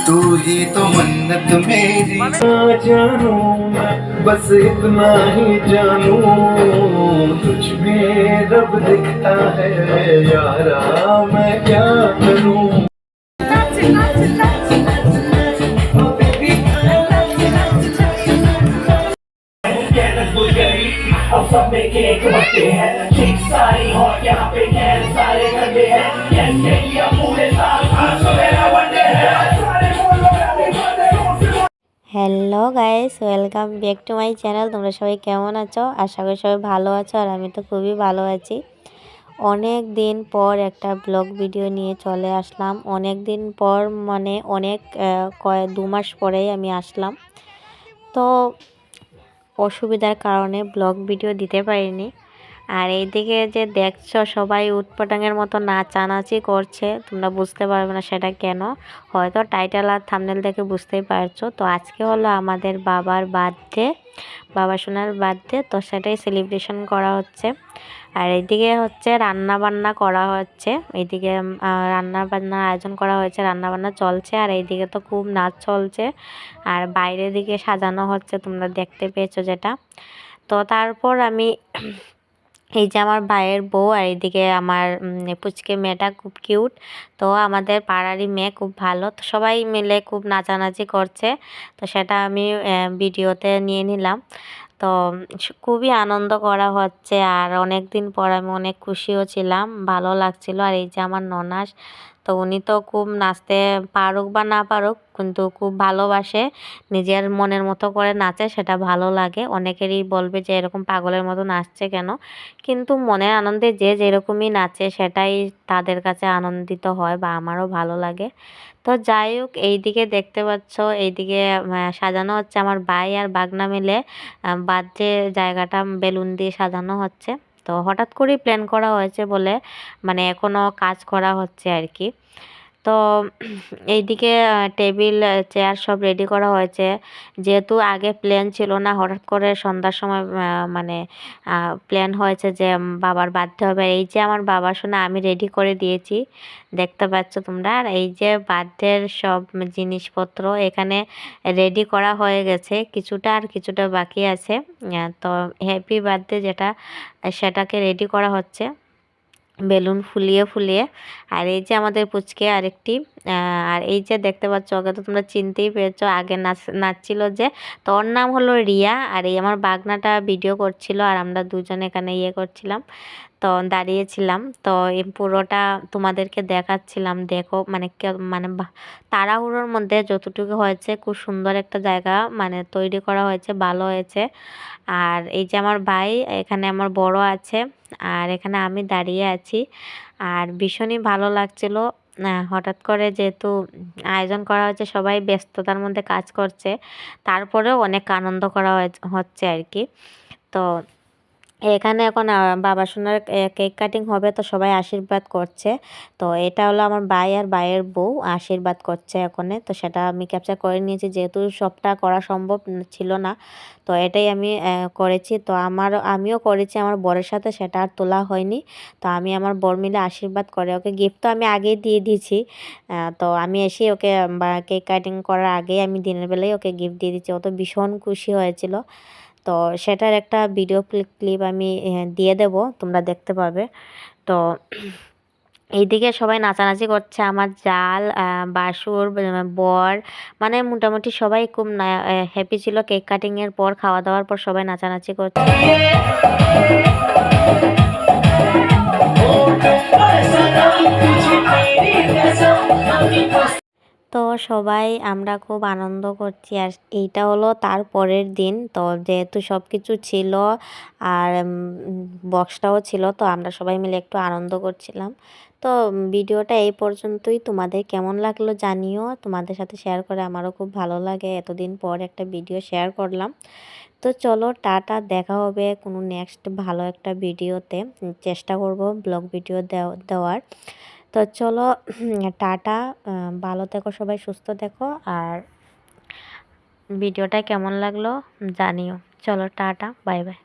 तू ही तो मन्नत मेरी जानू मैं बस इतना ही जानू तुझ में रब दिखता है यारा मैं क्या करूं अब सब में केक बटते हैं केक सारी हॉट यहाँ पे गैर सारे गंदे हैं यस ये पूरे साल आज तो मेरा बर्थडे है सारे बोलो happy birthday. Hello guys, welcome back to my channel. তোমরা সবাই কেমন আছো? আশা করি সবাই ভালো আছো, আর আমি তো খুবই ভালো আছি। অনেক দিন পর একটা ব্লগ ভিডিও নিয়ে চলে আসলাম। অনেক দিন পর মানে অনেক 2 মাস পরেই আমি আসলাম। তো অসুবিধার কারণে ব্লগ ভিডিও দিতে পারিনি। আর এইদিকে যে দেখছো সবাই উটপটাঙের মতো নাচানাচি করছে, তোমরা বুঝতে পারবে না সেটা কেন। হয়তো টাইটেল আর থাম্বনেল দেখে বুঝতেই পারছো। তো আজকে হলো আমাদের বাবার বার্থডে, বাবা সোনার বার্থডে। তো সেটাই সেলিব্রেশন করা হচ্ছে। আর এইদিকে হচ্ছে রান্না বান্না করা হচ্ছে। এইদিকে রান্না বান্নার আয়োজন করা হয়েছে, রান্না বান্না চলছে। আর এইদিকে তো খুব নাচ চলছে। আর বাইরের দিকে সাজানো হচ্ছে, তোমরা দেখতে পেয়েছো যেটা। তো তারপর আমি এই যে আমার ভাইয়ের বউ, আর এইদিকে আমার পুচকে মেয়েটা খুব কিউট। তো আমাদের পাড়ারই মেয়ে, খুব ভালো। তো সবাই মিলে খুব নাচানাচি করছে। তো সেটা আমি ভিডিওতে নিয়ে নিলাম। তো খুবই আনন্দ করা হচ্ছে। আর অনেক দিন পর আমি অনেক খুশিও ছিলাম, ভালো লাগছিল। আর এই যে আমার ননাস, তো উনি তো খুব নাচতে পারুক বা না পারুক, কিন্তু খুব ভালোবাসে, নিজের মনের মতো করে নাচে, সেটা ভালো লাগে। অনেকেরই বলবে যে এরকম পাগলের মতো নাচছে কেন, কিন্তু মনের আনন্দে যে যেরকমই নাচে সেটাই তাদের কাছে আনন্দিত হয়, বা আমারও ভালো লাগে। তো যাই হোক, এইদিকে দেখতে পাচ্ছ এইদিকে সাজানো হচ্ছে। আমার ভাই আর বাগনা মিলে বার্থডে জায়গাটা বেলুন দিয়ে সাজানো হচ্ছে। তো হঠাৎ করেই প্ল্যান করা হয়েছে বলে মানে এখনও কাজ করা হচ্ছে আর কি। তো এইদিকে টেবিল চেয়ার সব রেডি করা হয়েছে। যেহেতু আগে প্ল্যান ছিল না, হঠাৎ করে সন্ধ্যার সময় মানে প্ল্যান হয়েছে যে বাবার বার্থডে হবে। এই যে আমার বাবা সোনা আমি রেডি করে দিয়েছি, দেখতে পাচ্ছ তোমরা। আর এই যে বার্থডের সব জিনিসপত্র এখানে রেডি করা হয়ে গেছে, কিছুটা আর কিছুটা বাকি আছে। তো হ্যাপি বার্থডে যেটা, সেটাকে রেডি করা হচ্ছে বেলুন ফুলিয়ে ফুলিয়ে। আর এই যে আমাদের পুচকে আরেকটি, আর এই যে দেখতে পাচ্ছ, ওকে তো তোমরা চিনতেই পেরেছো, আগে নাচছিল যে। তো ওর নাম হলো রিয়া। আর এই আমার বাগনাটা ভিডিও করছিল, আর আমরা দুজন এখানে করছিলাম, তো দাঁড়িয়েছিলাম। তো এই পুরোটা তোমাদেরকে দেখাচ্ছিলাম, দেখো মানে মানে তাড়াহুড়োর মধ্যে যতটুকু হয়েছে, খুব সুন্দর একটা জায়গা মানে তৈরি করা হয়েছে, ভালো হয়েছে। আর এই যে আমার ভাই, এখানে আমার বড় আছে, আর এখানে আমি দাঁড়িয়ে আছি। আর ভীষণই ভালো লাগছিল। হঠাৎ করে যেহেতু আয়োজন করা হয়েছে, সবাই ব্যস্ততার মধ্যে কাজ করছে, তারপরেও অনেক আনন্দ করা হচ্ছে আর কি। তো এখানে এখন বাবা সোনার কেক কাটিং হবে, তো সবাই আশীর্বাদ করছে। তো এটা হলো আমার ভাই আর ভাইয়ের বউ আশীর্বাদ করছে এখানে। তো সেটা আমি ক্যাপচার করে নিয়েছি, যেহেতু সবটা করা সম্ভব ছিল না। তো এটাই আমি করেছি। তো আমিও করেছি আমার বরের সাথে, সেটা আর তোলা হয়নি। তো আমি আমার বর মিলে আশীর্বাদ করে, ওকে গিফট তো আমি আগেই দিয়ে দিয়েছি। তো আমি এসে ওকে কেক কাটিং করার আগেই আমি দিনের বেলায় ওকে গিফট দিয়ে দিচ্ছি। ও তো ভীষণ খুশি হয়েছিল। তো সেটার একটা ভিডিও ক্লিপ আমি দিয়ে দেব, তোমরা দেখতে পাবে। তো এইদিকে সবাই নাচানাচি করছে, আমার জাল বাসুর বর, মানে মোটামুটি সবাই খুব হ্যাপি ছিল। কেক কাটিংয়ের পর, খাওয়া দাওয়ার পর সবাই নাচানাচি করছে। তো সবাই আমরা খুব আনন্দ করছি। আর এইটা হলো তার পরের দিন। তো যেহেতু সব কিছু ছিল, আর বক্সটাও ছিল, তো আমরা সবাই মিলে একটু আনন্দ করছিলাম। তো ভিডিওটা এই পর্যন্তই। তোমাদের কেমন লাগলো জানিও, তোমাদের সাথে শেয়ার করে আমারও খুব ভালো লাগে, এতদিন পর একটা ভিডিও শেয়ার করলাম। তো চলো টাটা, দেখা হবে কোনো নেক্সট ভালো একটা ভিডিওতে, চেষ্টা করব ব্লগ ভিডিও দেওয়ার। তো চলো টাটা, ভালো থেকো সবাই, সুস্থ থেকো। আর ভিডিওটা কেমন লাগলো জানিও। চলো টাটা, বাই বাই।